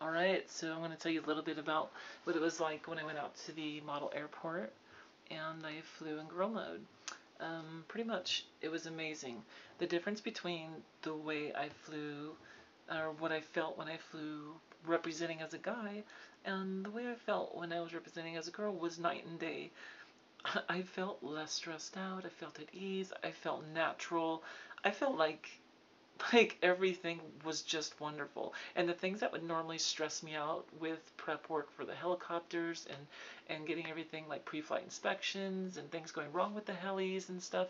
Alright, so I'm going to tell you a little bit about what it was like when I went out to the model airport and I flew in girl mode. Pretty much, it was amazing. The difference between the way I flew, or what I felt when I flew representing as a guy, and the way I felt when I was representing as a girl was night and day. I felt less stressed out, I felt at ease, I felt natural, I felt like everything was just wonderful. And the things that would normally stress me out with prep work for the helicopters and getting everything like pre-flight inspections and things going wrong with the helis and stuff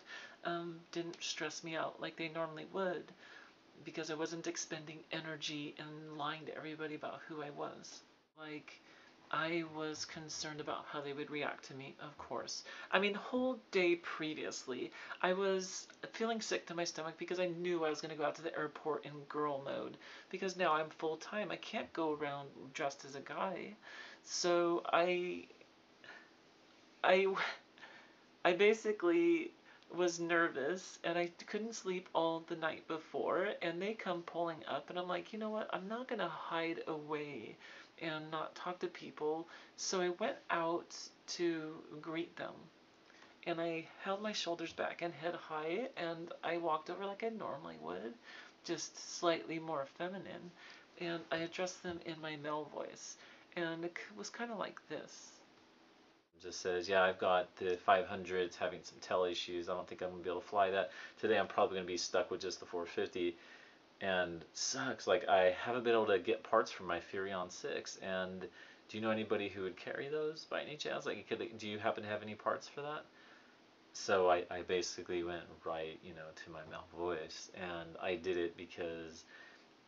didn't stress me out like they normally would, because I wasn't expending energy and lying to everybody about who I was. Like, I was concerned about how they would react to me, of course. I mean, the whole day previously, I was feeling sick to my stomach because I knew I was going to go out to the airport in girl mode. Because now I'm full time. I can't go around dressed as a guy. So I, I basically was nervous and I couldn't sleep all the night before, and they come pulling up and I'm like, you know what, I'm not gonna hide away and not talk to people. So I went out to greet them and I held my shoulders back and head high and I walked over like I normally would, just slightly more feminine, and I addressed them in my male voice, and it was kind of like this. Just says, yeah, I've got the 500s having some tail issues. I don't think I'm going to be able to fly that. Today I'm probably going to be stuck with just the 450. And sucks. Like, I haven't been able to get parts for my Furion 6. And do you know anybody who would carry those by any chance? Like, do you happen to have any parts for that? So I basically went right, to my mouth voice. And I did it because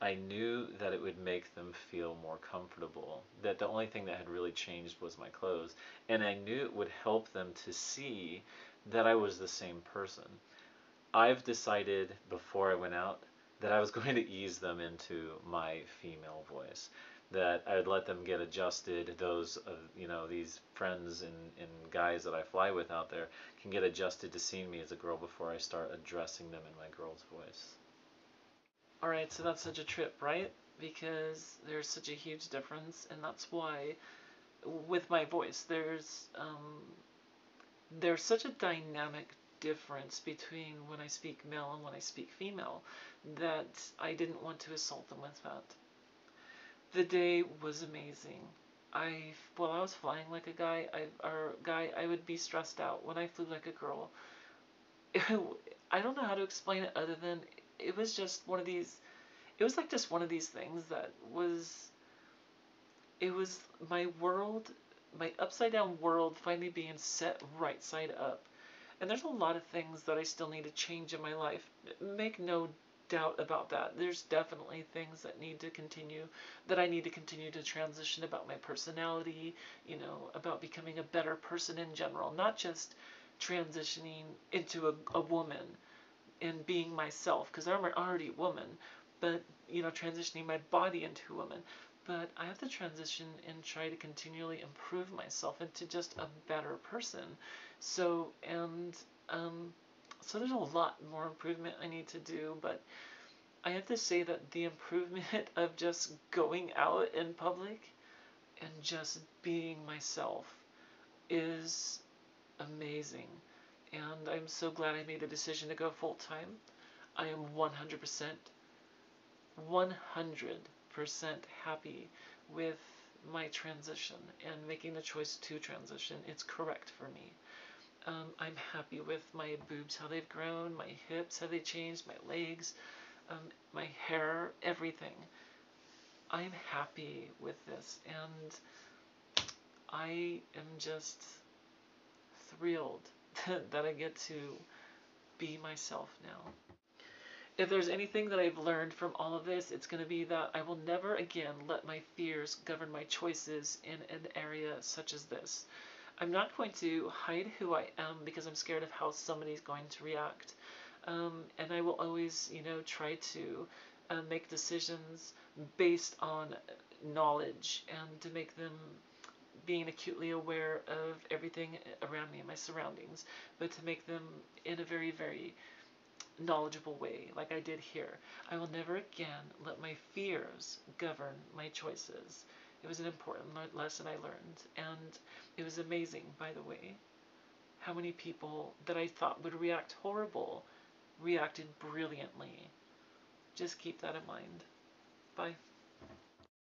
I knew that it would make them feel more comfortable. That the only thing that had really changed was my clothes. And I knew it would help them to see that I was the same person. I've decided before I went out that I was going to ease them into my female voice. That I would let them get adjusted. Those, these friends and guys that I fly with out there can get adjusted to seeing me as a girl before I start addressing them in my girl's voice. Alright, so that's such a trip, right? Because there's such a huge difference, and that's why with my voice there's such a dynamic difference between when I speak male and when I speak female that I didn't want to assault them with that. The day was amazing. While I was flying like a guy, I would be stressed out. When I flew like a girl, I don't know how to explain it other than it was just one of these. It was like just one of these things that was. It was my world, my upside down world finally being set right side up. And there's a lot of things that I still need to change in my life. Make no doubt about that. There's definitely things that I need to continue to transition about my personality, about becoming a better person in general, not just transitioning into a woman and being myself, because I'm already a woman, but transitioning my body into a woman. But I have to transition and try to continually improve myself into just a better person. So and um, so there's a lot more improvement I need to do, but I have to say that the improvement of just going out in public and just being myself is amazing. And I'm so glad I made the decision to go full time. I am 100% happy with my transition and making the choice to transition. It's correct for me. I'm happy with my boobs, how they've grown, my hips, how they changed, my legs, my hair, everything. I'm happy with this, and I am just thrilled that I get to be myself now. If there's anything that I've learned from all of this, it's going to be that I will never again let my fears govern my choices in an area such as this. I'm not going to hide who I am because I'm scared of how somebody's going to react. And I will always, try to make decisions based on knowledge and to make them being acutely aware of everything around me and my surroundings, but to make them in a very, very knowledgeable way like I did here. I will never again let my fears govern my choices. It was an important lesson I learned, and it was amazing, by the way, how many people that I thought would react horrible reacted brilliantly. Just keep that in mind. Bye.